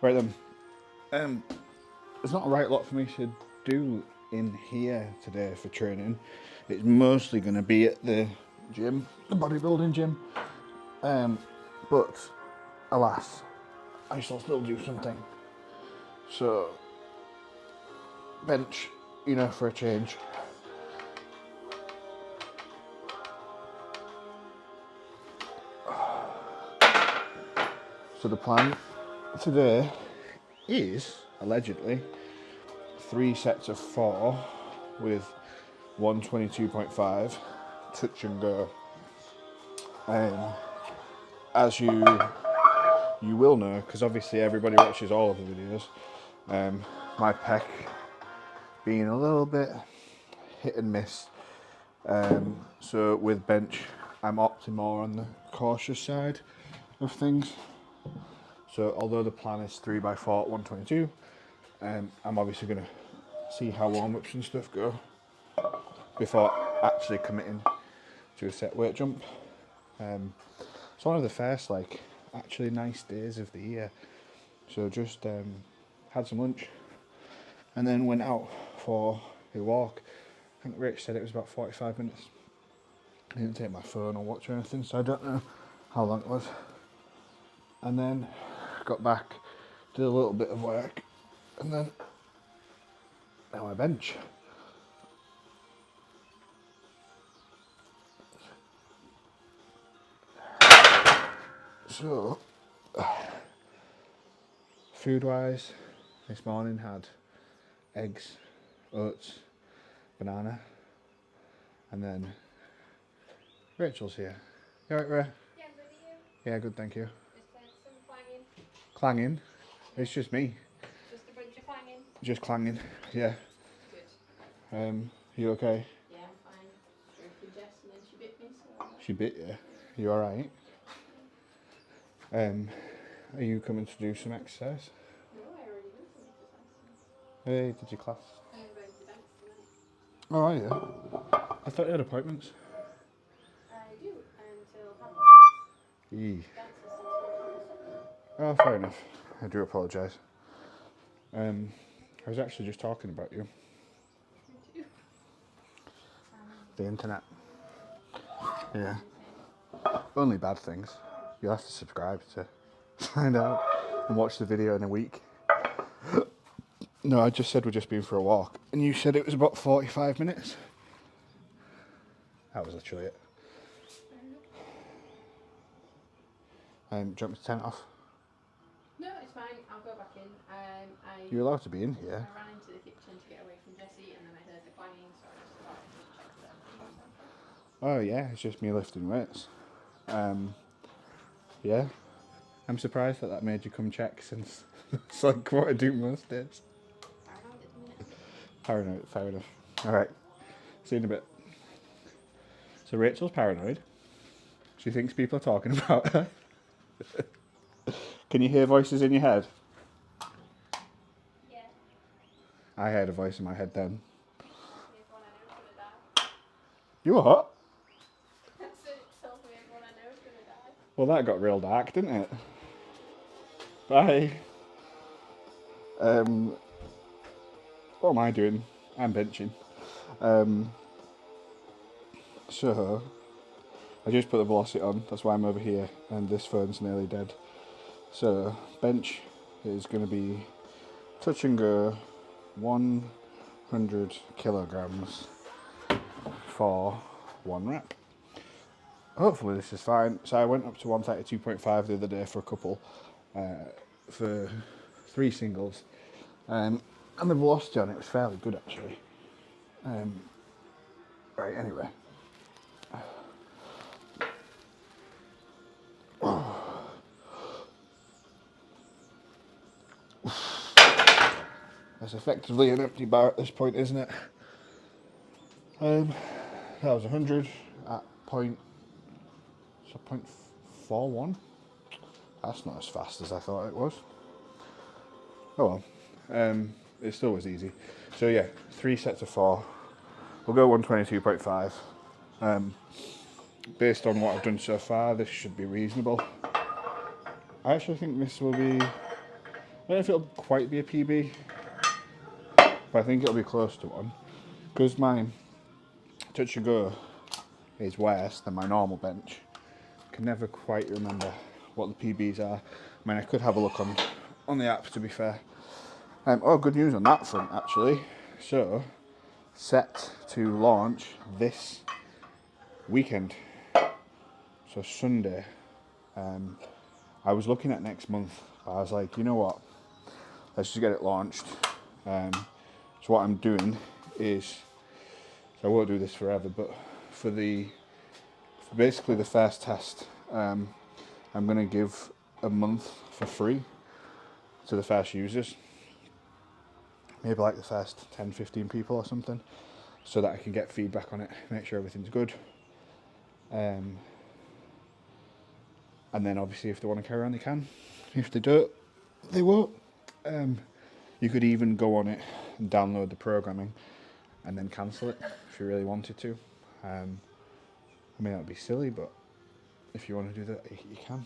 Right then. There's not a right lot for me to do in here today for training. It's mostly going to be at the gym, the bodybuilding gym. But alas, I shall still do something. So, bench, for a change. So the plan today is, allegedly, 3 sets of 4 with 122.5 touch and go. As you will know, because obviously everybody watches all of the videos, my pec being a little bit hit and miss. So with bench, I'm opting more on the cautious side of things. So although the plan is 3x4 at 122, I'm obviously going to see how warm-ups and stuff go before actually committing to a set weight jump. It's one of the first actually nice days of the year. So just had some lunch and then went out for a walk. I think Rich said it was about 45 minutes. I didn't take my phone or watch or anything, so I don't know how long it was. And then got back, did a little bit of work, and then now I bench. So, food-wise, this morning had eggs, oats, banana, and then Rachel's here. You alright, Ray? Yeah, good to you. Yeah, good, thank you. Just heard some clanging. Clanging? It's just me. Just a bunch of clanging. Just clanging, yeah. Good. You okay? Yeah, I'm fine. Stroking Jess and then she bit me, so... She bit you? You alright? Are you coming to do some exercise? No, I already did some exercise. Hey, did you class? I'm going to dance tonight. Oh, are you? I thought you had appointments. I do, until 6:30. Eee. Dance lessons until 7:00. Oh, fair enough. I do apologise. I was actually just talking about you. Me too. The internet. Yeah. Only bad things. You'll have to subscribe to find out and watch the video in a week. No, I just said we're just been for a walk. And you said it was about 45 minutes. That was literally it. Do you want me to turn it off? No, it's fine. I'll go back in. You're allowed to be in here. I ran into the kitchen to get away from Jessie and then I heard the clanging, so I just thought I'd just check that everything was okay. Oh yeah, it's just me lifting weights. Yeah. I'm surprised that made you come check since it's like what I do most days. Paranoid at the minute. Paranoid, fair enough. Alright, see you in a bit. So Rachel's paranoid. She thinks people are talking about her. Can you hear voices in your head? Yeah. I heard a voice in my head then. Everyone I know is gonna die. You what? So it tells me everyone I know is gonna die. Well, that got real dark, didn't it? Bye. What am I doing? I'm benching. So, I just put the velocity on, that's why I'm over here, and this phone's nearly dead. So, bench is going to be touch and go 100 kilograms for 1 rep. Hopefully this is fine. So I went up to 132.5 the other day for a couple, for 3 singles, and the velocity on it was fairly good actually. Right, anyway. That's effectively an empty bar at this point, isn't it? That was 100 at point, so 0.41. That's not as fast as I thought it was. Oh well, it still was easy. So yeah, 3 sets of 4. We'll go 122.5. Based on what I've done so far, this should be reasonable. I actually think this will be... know if it'll quite be a PB, but I think it'll be close to one. Because my touch and go is worse than my normal bench. I can never quite remember what the PBs are. I mean, I could have a look on the app, to be fair. Oh, good news on that front, actually. So, set to launch this weekend. So Sunday. I was looking at next month. I was like, you know what? Let's just get it launched. So what I'm doing is, so I won't do this forever, but for basically the first test, I'm going to give a month for free to the first users. Maybe like the first 10, 15 people or something, so that I can get feedback on it, make sure everything's good. And then obviously if they want to carry on, they can. If they don't, they won't. You could even go on it and download the programming and then cancel it if you really wanted to. I mean, that would be silly, but if you want to do that, you can.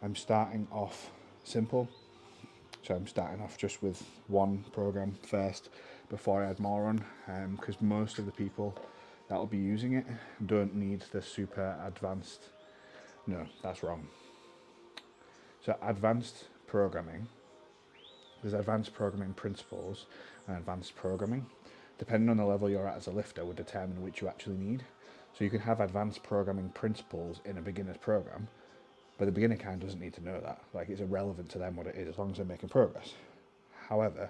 I'm starting off simple. So I'm starting off just with one program first before I add more on, because most of the people that will be using it don't need the super advanced. No, that's wrong. So advanced programming, there's advanced programming principles and advanced programming. Depending on the level you're at as a lifter will determine which you actually need. So you can have advanced programming principles in a beginner's program, but the beginner kind doesn't need to know that. Like, it's irrelevant to them what it is as long as they're making progress. However,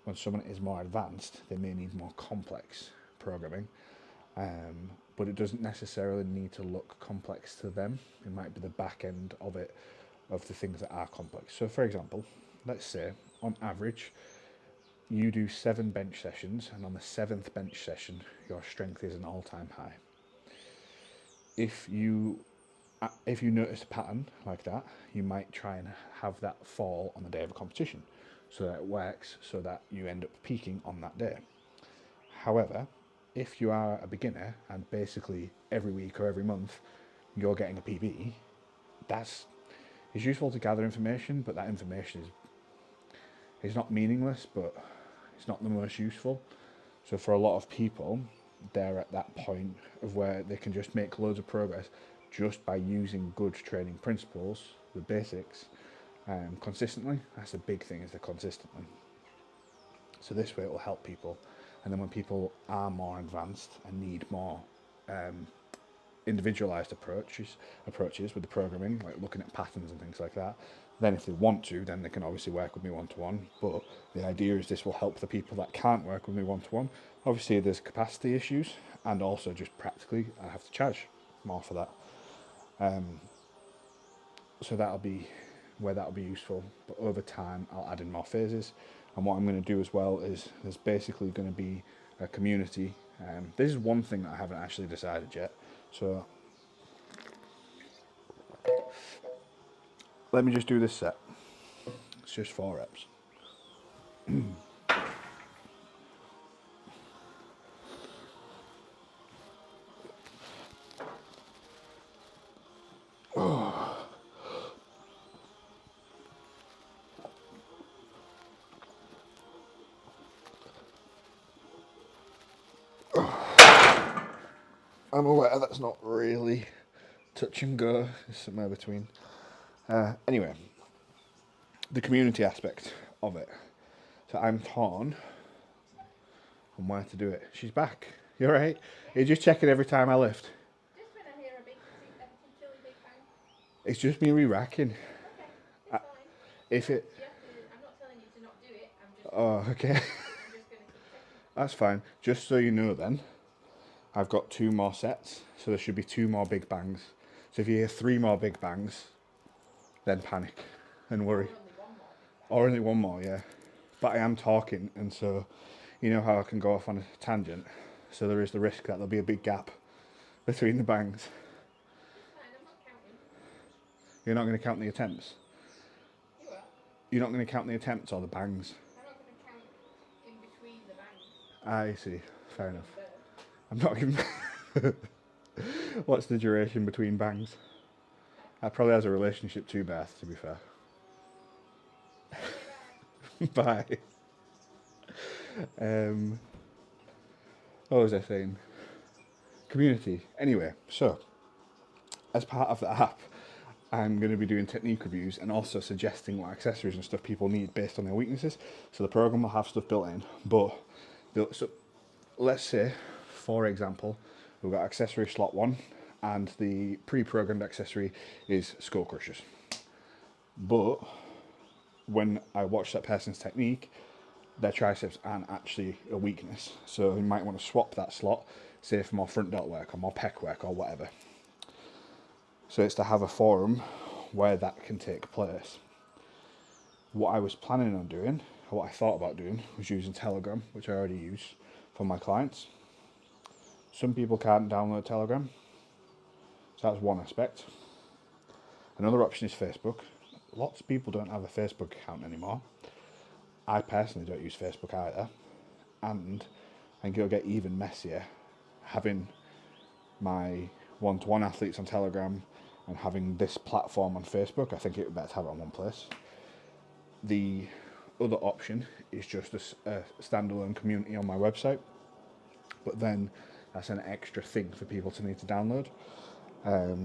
when someone is more advanced, they may need more complex programming, but it doesn't necessarily need to look complex to them. It might be the back end of it, of the things that are complex. So for example, let's say on average, you do 7 bench sessions, and on the 7th bench session, your strength is an all-time high. If you notice a pattern like that, you might try and have that fall on the day of a competition, so that it works, so that you end up peaking on that day. However, if you are a beginner and basically every week or every month you're getting a PB, it's useful to gather information, but that information is not meaningless, but it's not the most useful. So for a lot of people, they're at that point of where they can just make loads of progress just by using good training principles, the basics, consistently. That's a big thing, is the consistently. So this way it will help people. And then when people are more advanced and need more individualized approaches with the programming, like looking at patterns and things like that, then if they want to, then they can obviously work with me one-to-one. But the idea is this will help the people that can't work with me one-to-one. Obviously there's capacity issues, and also just practically I have to charge more for that. So that'll be where that'll be useful, but over time I'll add in more phases. And what I'm going to do as well is there's basically going to be a community. This is one thing that I haven't actually decided yet, so let me just do this set. It's just 4 reps. I'm aware that's not really touch and go, it's somewhere between. Anyway, the community aspect of it. So I'm torn on where to do it. She's back. You alright? You're just checking every time I lift. Just when I hear a chilly big bang. It's just me re-racking. Okay, it's fine. If it... I'm not telling you to not do it. Oh, okay. I'm just going to keep checking. That's fine. Just so you know then, I've got 2 more sets, so there should be 2 more big bangs. So if you hear 3 more big bangs, then panic and worry. Or only one more, yeah. But I am talking, and so you know how I can go off on a tangent. So there is the risk that there'll be a big gap between the bangs. Fine, I'm not counting. You're not going to count the attempts? You are. You're not going to count the attempts or the bangs? I'm not going to count in between the bangs. I see. Fair enough. I'm not giving... What's the duration between bangs? That probably has a relationship to birth, to be fair. Bye. What was I saying? Community. Anyway, so as part of the app, I'm going to be doing technique reviews and also suggesting what accessories and stuff people need based on their weaknesses. So the program will have stuff built in, but so let's say, for example, we've got accessory slot 1 and the pre-programmed accessory is skull crushers. But when I watch that person's technique, their triceps aren't actually a weakness. So you might want to swap that slot, say for more front delt work or more pec work or whatever. So it's to have a forum where that can take place. What I was planning on doing, or what I thought about doing, was using Telegram, which I already use for my clients. Some people can't download Telegram, so that's one aspect. Another option is Facebook. Lots of people don't have a Facebook account anymore. I personally don't use Facebook either. And I think it'll get even messier having my one-to-one athletes on Telegram and having this platform on Facebook. I think it would be better to have it on one place. The other option is just a standalone community on my website, but then that's an extra thing for people to need to download.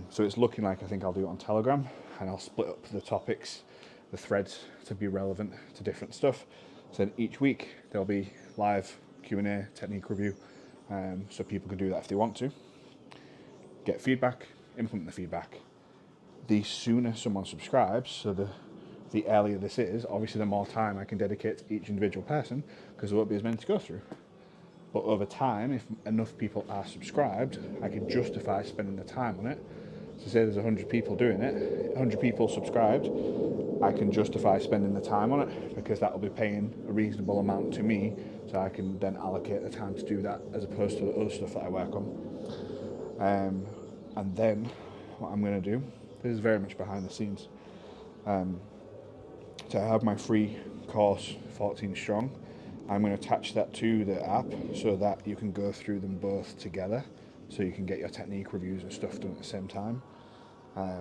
So it's looking like I think I'll do it on Telegram, and I'll split up the topics, the threads, to be relevant to different stuff. So then each week there'll be live Q&A, technique review, so people can do that if they want to. Get feedback, implement the feedback. The sooner someone subscribes, so the earlier this is, obviously the more time I can dedicate to each individual person, because there won't be as many to go through. But over time, if enough people are subscribed, I can justify spending the time on it. So say there's 100 people doing it, 100 people subscribed, I can justify spending the time on it because that will be paying a reasonable amount to me, so I can then allocate the time to do that as opposed to the other stuff that I work on. And then what I'm going to do, this is very much behind the scenes, to have my free course 14 strong, I'm going to attach that to the app so that you can go through them both together, so you can get your technique reviews and stuff done at the same time.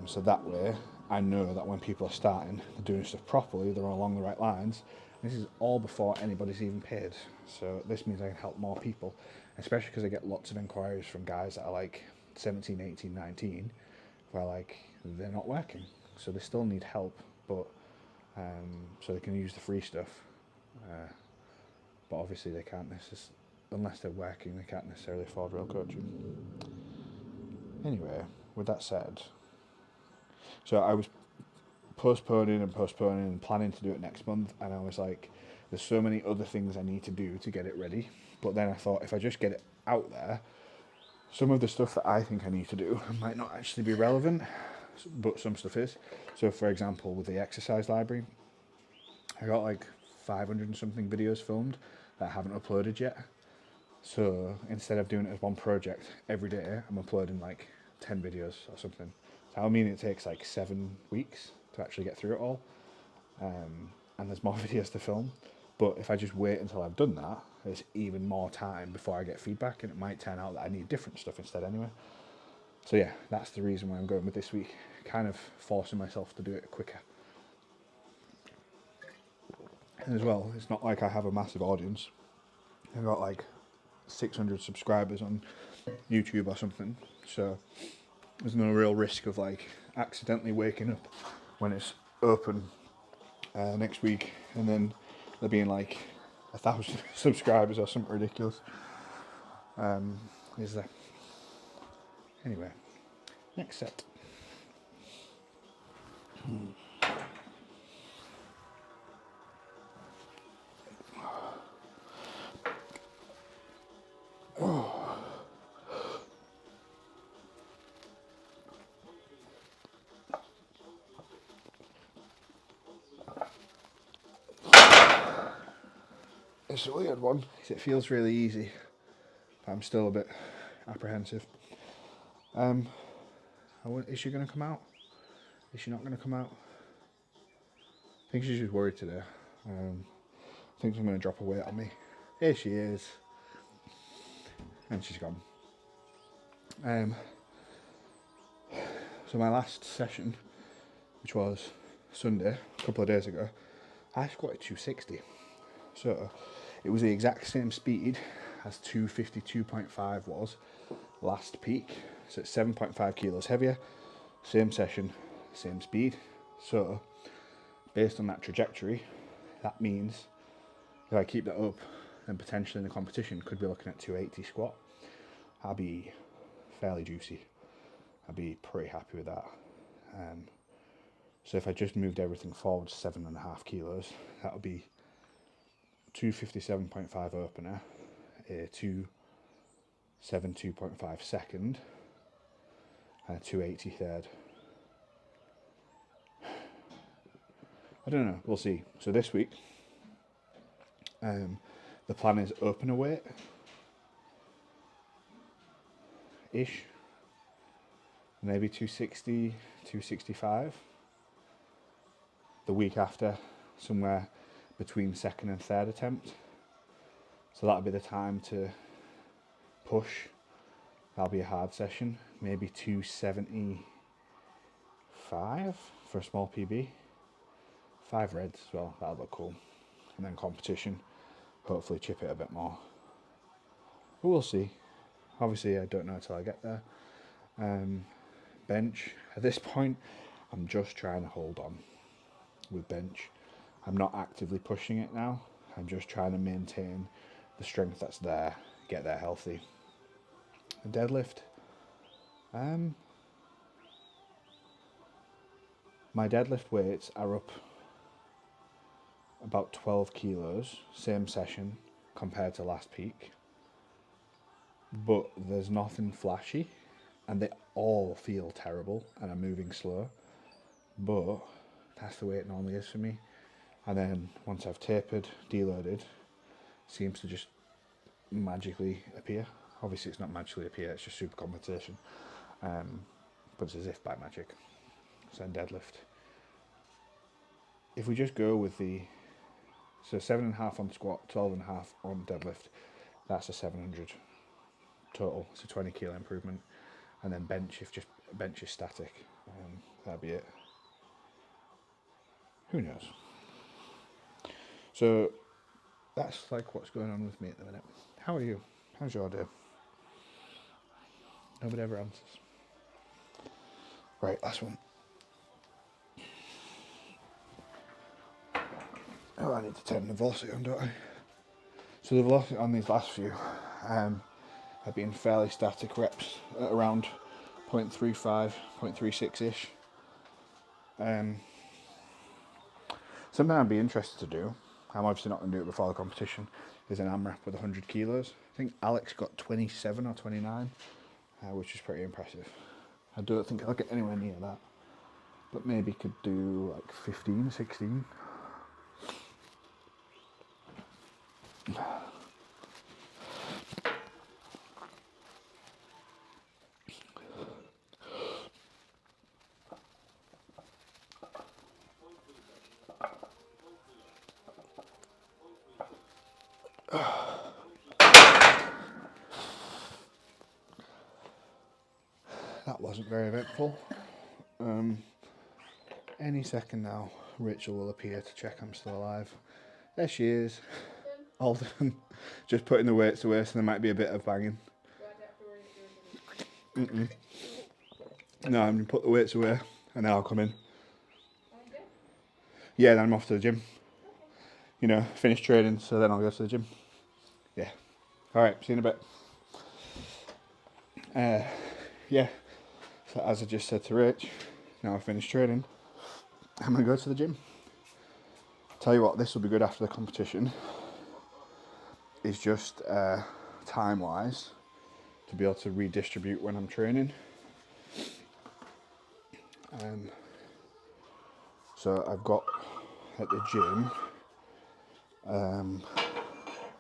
So that way I know that when people are starting, they're doing stuff properly, they're along the right lines. This is all before anybody's even paid, so this means I can help more people, especially because I get lots of inquiries from guys that are like 17, 18, 19, where like they're not working, so they still need help, but so they can use the free stuff, but obviously they can't necessarily, unless they're working, they can't necessarily afford real coaching. Anyway, with that said, so I was postponing and planning to do it next month, and I was like, there's so many other things I need to do to get it ready. But then I thought, if I just get it out there, some of the stuff that I think I need to do might not actually be relevant, but some stuff is. So for example, with the exercise library, I got like 500 and something videos filmed that I haven't uploaded yet. So instead of doing it as one project every day, I'm uploading like 10 videos or something. So I mean, it takes like 7 weeks to actually get through it all. And there's more videos to film. But if I just wait until I've done that, there's even more time before I get feedback, and it might turn out that I need different stuff instead anyway. So yeah, that's the reason why I'm going with this week. Kind of forcing myself to do it quicker. And as well, it's not like I have a massive audience. I've got like 600 subscribers on YouTube or something, so there's no real risk of like accidentally waking up when it's open next week and then there being like 1,000 subscribers or something ridiculous. Is there? Anyway, next set. It's a weird one because it feels really easy, but I'm still a bit apprehensive. Is she going to come out? Is she not going to come out? I think she's just worried today. I think I'm going to drop a weight on me. Here she is. And she's gone. So my last session, which was Sunday, a couple of days ago, I squatted 260. So it was the exact same speed as 252.5 was last peak. So it's 7.5 kilos heavier, same session, same speed. So based on that trajectory, that means if I keep that up, then potentially in the competition could be looking at 280 squat. I'll be fairly juicy. I'll be pretty happy with that. So if I just moved everything forward 7.5 kilos, that would be 257.5 opener, a 272.5 second, and a 280 third. I don't know, we'll see. So this week, the plan is opener weight ish, maybe 260, 265. The week after, somewhere between second and third attempt. So that'll be the time to push. That'll be a hard session, maybe 275 for a small PB. 5 reds as well, that'll look cool. And then competition, hopefully chip it a bit more. But we'll see. Obviously I don't know until I get there. Bench, at this point, I'm just trying to hold on with bench. I'm not actively pushing it now. I'm just trying to maintain the strength that's there, get there healthy. The deadlift, my deadlift weights are up about 12 kilos, same session compared to last peak. But there's nothing flashy, and they all feel terrible and are moving slow. But that's the way it normally is for me. And then once I've tapered, deloaded, it seems to just magically appear. Obviously it's not magically appear, it's just super compensation. But it's as if by magic. So deadlift. If we just go with so 7.5 on squat, 12.5 on deadlift, that's a 700 total. It's a 20 kilo improvement. And then bench, if just bench is static, that'd be it. Who knows? So that's like what's going on with me at the minute. How are you? How's your day? Nobody ever answers. Right, last one. Oh, I need to turn the velocity on, don't I? So the velocity on these last few have been fairly static reps at around 0.35, 0.36-ish. Something I'd be interested to do, I'm obviously not going to do it before the competition, is an AMRAP with 100 kilos. I think Alex got 27 or 29, which is pretty impressive. I don't think I'll get anywhere near that, but maybe could do like 15, 16. That wasn't very eventful. Any second now, Rachel will appear to check I'm still alive. There she is. All done. Just putting the weights away, so there might be a bit of banging. No, I'm going to put the weights away, and then I'll come in. Yeah, then I'm off to the gym. You know, finish training, so then I'll go to the gym. Yeah. Alright, see you in a bit. Yeah. So as I just said to Rach, now I've finished training, I'm going to go to the gym. Tell you what, this will be good after the competition. Is just time-wise to be able to redistribute when I'm training. So I've got at the gym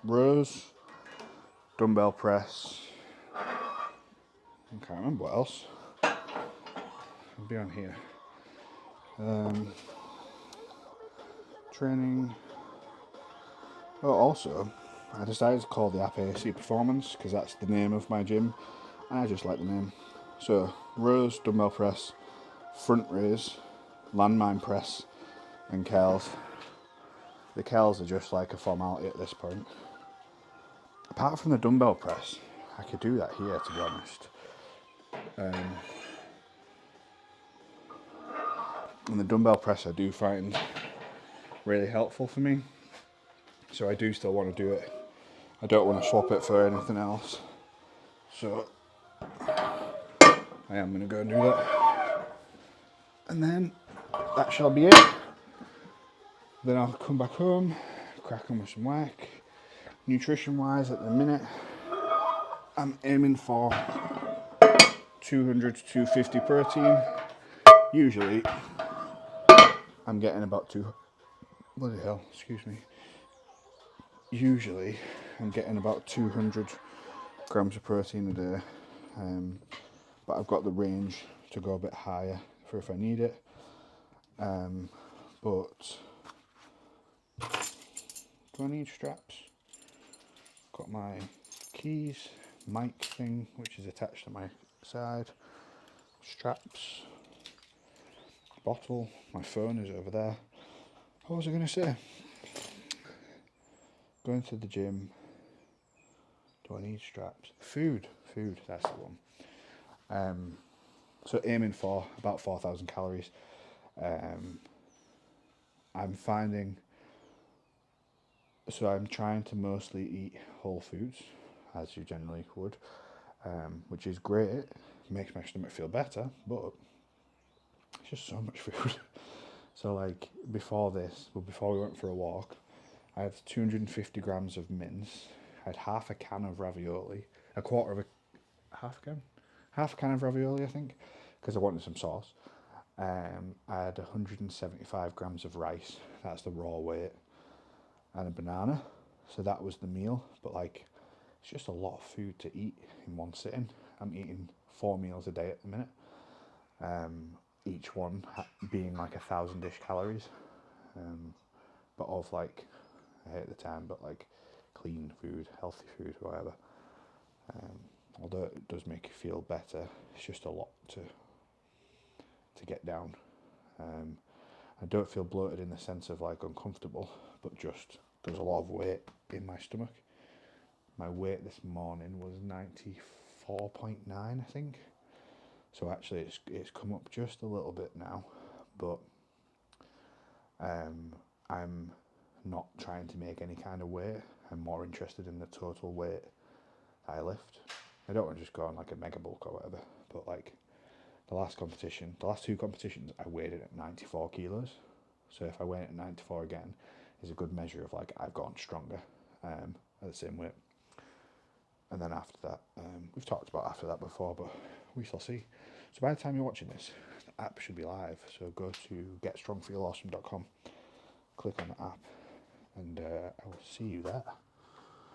rows, dumbbell press. I can't remember what else. It'll be on here. Training. Oh, also, I decided to call the app AC Performance because that's the name of my gym, and I just like the name. So rows, dumbbell press, front raise, landmine press, and curls. The curls are just like a formality at this point. Apart from the dumbbell press, I could do that here, to be honest. And the dumbbell press I do find really helpful for me. So I do still want to do it. I don't want to swap it for anything else. So I am going to go and do that. And then that shall be it. Then I'll come back home, crack on with some work. Nutrition wise at the minute, I'm aiming for 200 to 250 protein. Usually I'm getting about bloody hell, excuse me. Usually I'm getting about 200 grams of protein a day. But I've got the range to go a bit higher for if I need it. But do I need straps? Got my keys, mic thing, which is attached to my side, straps, bottle, my phone is over there. What was I going to say? Going to the gym. Do I need straps? Food, that's the one. So aiming for about 4,000 calories. I'm finding, so I'm trying to mostly eat whole foods, as you generally would, which is great, makes my stomach feel better, but it's just so much food. So like before we went for a walk, I had 250 grams of mince, I had half a can of ravioli, half a can of ravioli I think, because I wanted some sauce. I had 175 grams of rice, that's the raw weight, and a banana, so that was the meal. But like, it's just a lot of food to eat in one sitting. I'm eating 4 meals a day at the minute, each one being like 1,000-ish calories, but of like, I hate the term, but like clean food, healthy food, whatever. Although it does make you feel better, it's just a lot to get down. I don't feel bloated in the sense of like uncomfortable, but just there's a lot of weight in my stomach. My weight this morning was 94.9, I think. So actually it's come up just a little bit now, but I'm not trying to make any kind of weight. I'm more interested in the total weight I lift. I don't want to just go on like a mega bulk or whatever, but like the last two competitions, I weighed it at 94 kilos. So if I weigh it at 94 again, is a good measure of like I've gotten stronger at the same weight. And then after that, we've talked about after that before, but we shall see. So by the time you're watching this, the app should be live. So go to getstrongfeelawesome.com, click on the app, and I will see you there.